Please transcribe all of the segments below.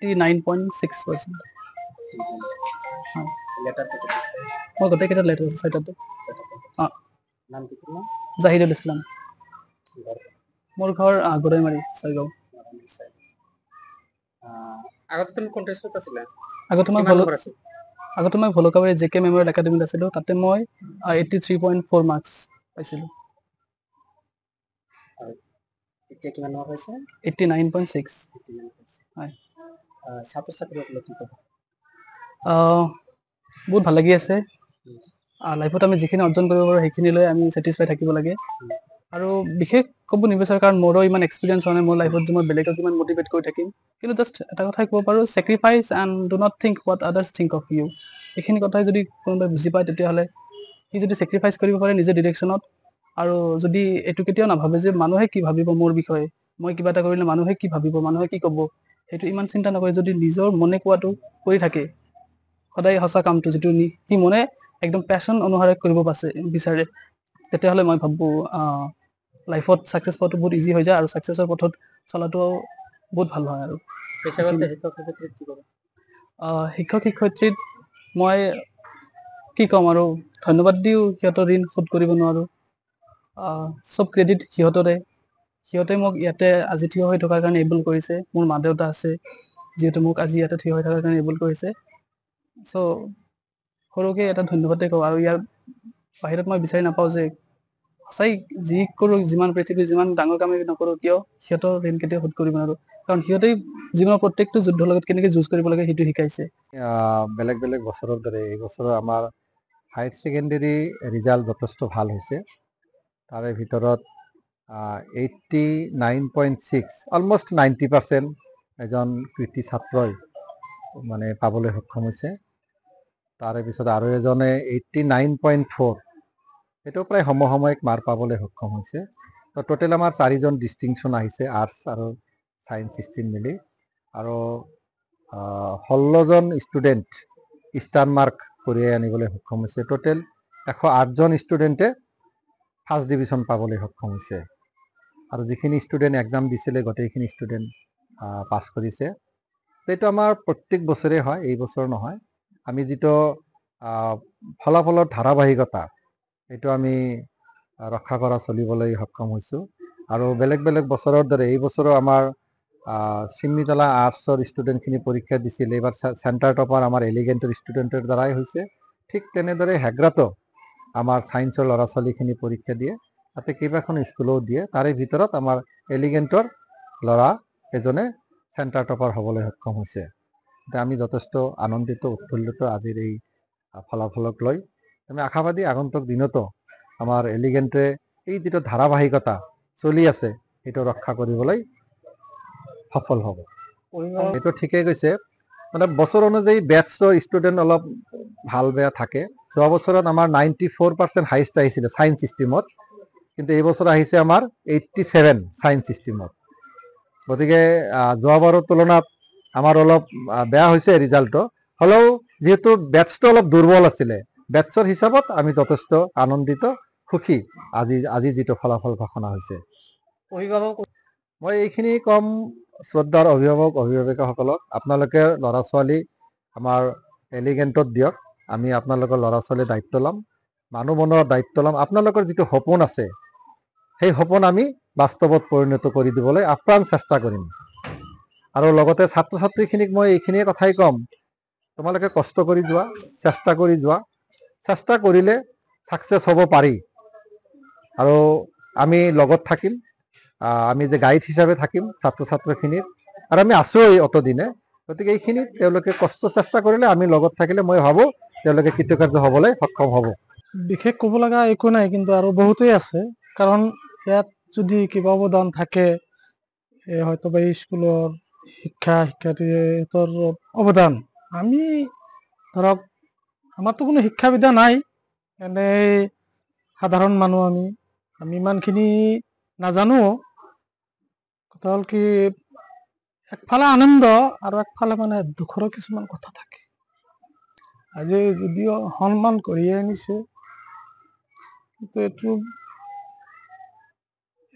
89.6%. হয় লেটাৰ কেইটা দিছে মই গোটেইকেইটা লেটাৰ আছে ছয়টাতে অঁ নাম কি তোমাৰ জাহিদুল ইছলাম ঘৰ মোৰ ঘৰ গৰৈমাৰী ছয়গাঁও আগতে তুমি কণ্টেষ্টত আছিলা আগতে মই কিমান নম্বৰ আছিল ভলকাবাৰী JK মেমৰিয়েল একাডেমীত আছিলোঁ তাতে মই 83.4 মাৰ্কছ পাইছিলোঁ এতিয়া কিমান নম্বৰ পাইছে 89.6 হয় ছাত্ৰ ছাত্ৰীসকলক কি ক'ব বহুত ভাল লাগি আছে লাইফত আমি যিখিনি অৰ্জন কৰিব পাৰোঁ সেইখিনি লৈ আমি ছেটিছফাই থাকিব লাগে আৰু বিশেষ ক'ব নিবিচাৰোঁ কাৰণ মোৰো ইমান এক্সপিৰিয়েঞ্চ হোৱা নাই মোৰ লাইফত যে মই বেলেগক ইমান মটিভেট কৰি থাকিম কিন্তু জাষ্ট এটা কথাই ক'ব পাৰোঁ sacrifice and do not think what others think of you এইখিনি কথাই যদি কোনোবাই বুজি পায় তেতিয়াহ'লে সি যদি ছেক্ৰিফাইচ কৰিব পাৰে নিজৰ ডিৰেকশ্যনত আৰু যদি এইটো কেতিয়াও নাভাবে যে মানুহে কি ভাবিব মোৰ বিষয়ে মই কিবা এটা কৰিলে মানুহে কি ভাবিব মানুহে কি ক'ব সেইটো ইমান চিন্তা নকৰে যদি নিজৰ মনে কোৱাটো কৰি থাকে সদায় সঁচা কামটো যিটো সি মনে একদম পেশ্যন অনুসাৰে কৰিব বিচাৰে তেতিয়াহ'লে মই ভাবোঁ লাইফত ছাকচেছ পোৱাটো বহুত ইজি হৈ যায় আৰু ছাকচেছৰ পথত চলাটো বহুত ভাল হয় আৰু পেছাগত শিক্ষক শিক্ষয়িত্ৰীক কি ক'ব শিক্ষক শিক্ষয়িত্ৰীক মই কি ক'ম আৰু ধন্যবাদ দিও সিহঁতৰ ঋণ শোধ কৰিব নোৱাৰোঁ চব ক্ৰেডিট সিহঁতে মোক ইয়াতে আজি থিয় হৈ থকাৰ কাৰণে এবল কৰিছে মোৰ মা দেউতা আছে যিহেতু মোক আজি ইয়াতে থিয় হৈ থকাৰ কাৰণে এবল কৰিছে চ' সৰুকৈ এটা ধন্যবাদেই কওঁ আৰু ইয়াৰ বাহিৰত মই বিচাৰি নাপাওঁ যে সঁচাই যি কৰোঁ যিমান পৃথিৱীৰ যিমান ডাঙৰ কামেই নকৰোঁ কিয় সিহঁতৰ ঋণ কেতিয়াও শোধ কৰিব নোৱাৰোঁ কাৰণ সিহঁতেই জীৱনৰ প্ৰত্যেকটো যুদ্ধৰ লগত কেনেকৈ যুঁজ কৰিব লাগে সেইটো শিকাইছে বেলেগ বেলেগ বছৰৰ দৰে এই বছৰ আমাৰ হায়াৰ ছেকেণ্ডেৰী ৰিজাল্ট যথেষ্ট ভাল হৈছে তাৰে ভিতৰত 89.6 অলমষ্ট 90% এজন কৃতি ছাত্ৰই মানে পাবলৈ সক্ষম হৈছে তাৰে পিছত আৰু এজনে 89.4 এইটো প্ৰায় সমসাময়িক মাৰ্ক পাবলৈ সক্ষম হৈছে তো টোটেল আমাৰ 4জন ডিষ্টিংশ্যন আহিছে আৰ্টছ আৰু ছায়েন্স ষ্ট্ৰীম মিলি আৰু 16জন ষ্টুডেণ্ট ষ্টাৰ মাৰ্ক কঢ়িয়াই আনিবলৈ সক্ষম হৈছে টোটেল 108জন ষ্টুডেণ্টে ফাৰ্ষ্ট ডিভিজন পাবলৈ সক্ষম হৈছে আৰু যিখিনি ষ্টুডেণ্ট এক্সাম দিছিলে গোটেইখিনি ষ্টুডেণ্ট পাছ কৰিছে এইটো আমাৰ প্ৰত্যেক বছৰে হয় এই বছৰ নহয় আমি যিটো ফলাফলৰ ধাৰাবাহিকতা এইটো আমি ৰক্ষা কৰা চলিবলৈ সক্ষম হৈছোঁ আৰু বেলেগ বেলেগ বছৰৰ দৰে এই বছৰো আমাৰ চিমনিতলা আৰ্টছৰ ষ্টুডেণ্টখিনি পৰীক্ষা দিছিল এইবাৰ চেণ্টাৰ টপাৰ আমাৰ এলিগেণ্টৰ ষ্টুডেণ্টৰ দ্বাৰাই হৈছে ঠিক তেনেদৰে হেগ্ৰাতো আমাৰ ছায়েন্সৰ ল'ৰা ছোৱালীখিনি পৰীক্ষা দিয়ে তাতে কেইবাখন স্কুলো দিয়ে তাৰে ভিতৰত আমাৰ এলিগেণ্টৰ ল'ৰা এজনে চেণ্টাৰ টপাৰ হ'বলৈ সক্ষম হৈছে এতিয়া আমি যথেষ্ট আনন্দিত উৎফুল্লিত আজিৰ এই ফলাফলক লৈ আমি আশাবাদী আগন্তুক দিনতো আমাৰ এলিগেণ্টে এই যিটো ধাৰাবাহিকতা চলি আছে সেইটো ৰক্ষা কৰিবলৈ সফল হ'ব এইটো ঠিকেই কৈছে মানে বছৰ অনুযায়ী বেটছৰ ষ্টুডেণ্ট অলপ ভাল বেয়া থাকে যোৱা বছৰত আমাৰ 94% হাইষ্ট আহিছিলে ছায়েন্স ষ্ট্ৰীমত কিন্তু এই বছৰ আহিছে আমাৰ 87 ছায়েন্স ষ্ট্ৰীমত গতিকে যোৱাবাৰৰ তুলনাত আমাৰ অলপ বেয়া হৈছে ৰিজাল্টটো হ'লেও যিহেতু বেটছটো অলপ দুৰ্বল আছিলে বেটছৰ হিচাপত আমি যথেষ্ট আনন্দিত সুখী আজি যিটো ফলাফল ঘোষণা হৈছে মই এইখিনি কম শ্ৰদ্ধাৰ অভিভাৱক অভিভাৱিকাসকলক আপোনালোকে ল'ৰা ছোৱালী আমাৰ এলিগেণ্টত দিয়ক আমি আপোনালোকৰ ল'ৰা ছোৱালীৰ দায়িত্ব ল'ম মানুহ বনোৱাৰ দায়িত্ব ল'ম আপোনালোকৰ যিটো সপোন আছে সেই সপোন আমি বাস্তৱত পৰিণত কৰি দিবলৈ আপ্ৰাণ চেষ্টা কৰিম আৰু লগতে ছাত্ৰ ছাত্ৰীখিনিক মই এইখিনিয়ে কথাই ক'ম তোমালোকে কষ্ট কৰি যোৱা চেষ্টা কৰিলে ছাকচেছ হ'ব পাৰি আৰু আমি লগত থাকিম আমি যে গাইড হিচাপে থাকিম ছাত্ৰ ছাত্ৰীখিনিৰ আৰু আমি আছোঁই অতদিনে গতিকে এইখিনি তেওঁলোকে কষ্ট চেষ্টা কৰিলে আমি লগত থাকিলে মই ভাবোঁ তেওঁলোকে কৃতকাৰ্য হ'বলৈ সক্ষম হ'ব বিশেষ ক'ব লগা একো নাই কিন্তু আৰু বহুতেই আছে কাৰণ ইয়াত যদি কিবা অৱদান থাকে হয়তো বা স্কুলৰ শিক্ষাৰ্থীৰ অৱদান আমি ধৰক আমাৰতো কোনো শিক্ষাবিদ্যা নাই এনেই সাধাৰণ মানুহ আমি ইমানখিনি নাজানো কথা হ'ল কি একফালে আনন্দ আৰু একফালে মানে দুখৰো কিছুমান কথা থাকে আজি যদিও সন্মান কঢ়িয়াই আনিছে কিন্তু এইটো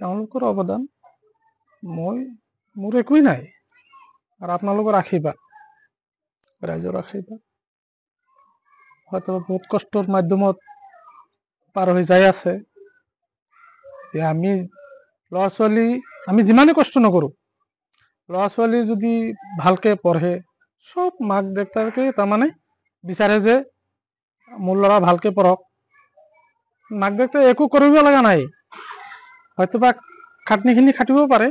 তেওঁলোকৰ অৱদান মোৰ একোৱেই নাই আৰু আপোনালোকৰ আশীৰ্বাদ, ৰাইজৰ আশীৰ্বাদ হয়তো বহুত কষ্টৰ মাধ্যমত পাৰ হৈ যাই আছে। এতিয়া আমি ল'ৰা ছোৱালী আমি যিমানেই কষ্ট নকৰোঁ, ল'ৰা ছোৱালী যদি ভালকে পঢ়ে, চব মাক দেউতাকে তাৰমানে বিচাৰে যে মোৰ ল'ৰা ভালকে পঢ়ক। মাক দেউতাকে একো কৰিব লগা নাই, হয়তোবা খাটনিখিনি খাটিব পাৰে,